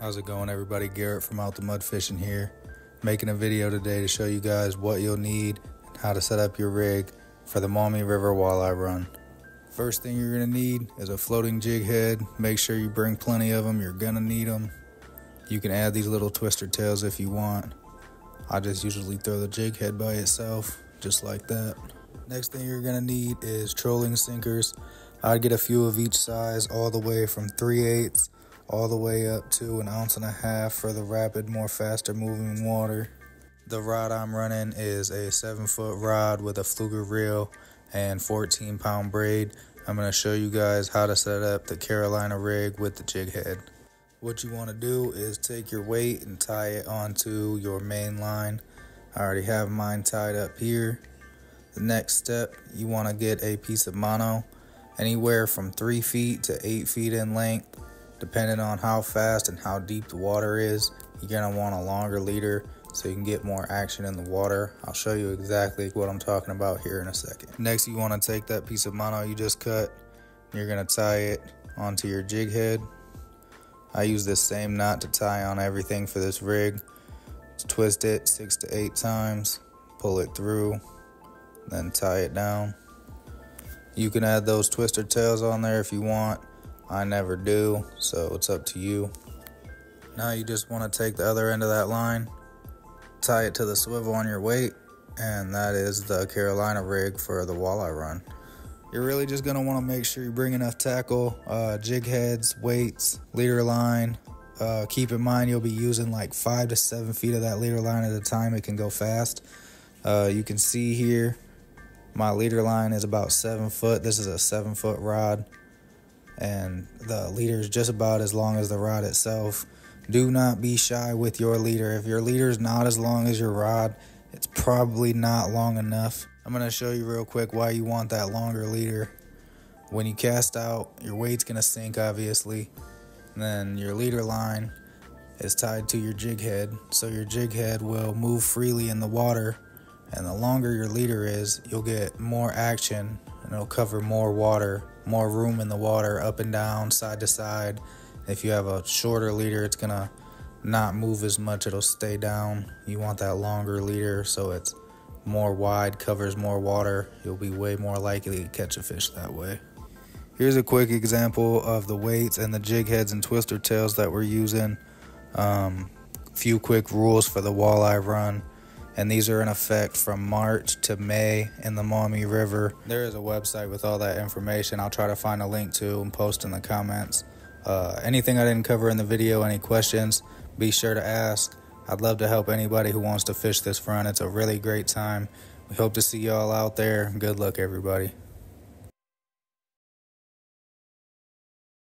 How's it going, everybody? Garrett from Out the Mud Fishing here, making a video today to show you guys what you'll need and how to set up your rig for the Maumee River walleye run. First thing you're going to need is a floating jig head. Make sure you bring plenty of them. You're going to need them. You can add these little twister tails if you want. I just usually throw the jig head by itself, just like that. Next thing you're going to need is trolling sinkers. I'd get a few of each size, all the way from 3/8 all the way up to 1.5 ounces for the rapid, more faster moving water. The rod I'm running is a 7-foot rod with a fluger reel and 14-pound braid. I'm going to show you guys how to set up the Carolina rig with the jig head. What you want to do is take your weight and tie it onto your main line. I already have mine tied up here. The next step, you want to get a piece of mono, anywhere from 3 feet to 8 feet in length. Depending on how fast and how deep the water is, you're going to want a longer leader so you can get more action in the water. I'll show you exactly what I'm talking about here in a second. Next, you want to take that piece of mono you just cut. You're going to tie it onto your jig head. I use this same knot to tie on everything for this rig. Twist it 6 to 8 times, pull it through, then tie it down. You can add those twister tails on there if you want. I never do, so it's up to you. Now you just want to take the other end of that line, tie it to the swivel on your weight, and that is the Carolina rig for the walleye run. You're really just going to want to make sure you bring enough tackle, jig heads, weights, leader line. Keep in mind you'll be using like 5 to 7 feet of that leader line at a time. It can go fast. You can see here my leader line is about 7 foot. This is a 7-foot rod, and the leader is just about as long as the rod itself. Do not be shy with your leader. If your leader is not as long as your rod, it's probably not long enough. I'm going to show you real quick why you want that longer leader. When you cast out, your weight's going to sink, obviously. And then your leader line is tied to your jig head, so your jig head will move freely in the water. And the longer your leader is, you'll get more action, and it'll cover more water, more room in the water, up and down, side to side. If you have a shorter leader, it's gonna not move as much, it'll stay down. You want that longer leader so it's more wide, covers more water. You'll be way more likely to catch a fish that way. Here's a quick example of the weights and the jig heads and twister tails that we're using. Few quick rules for the walleye run. And these are in effect from March to May in the Maumee River. There is a website with all that information. I'll try to find a link to and post in the comments. Anything I didn't cover in the video, any questions, be sure to ask. I'd love to help anybody who wants to fish this run. It's a really great time. We hope to see y'all out there. Good luck, everybody.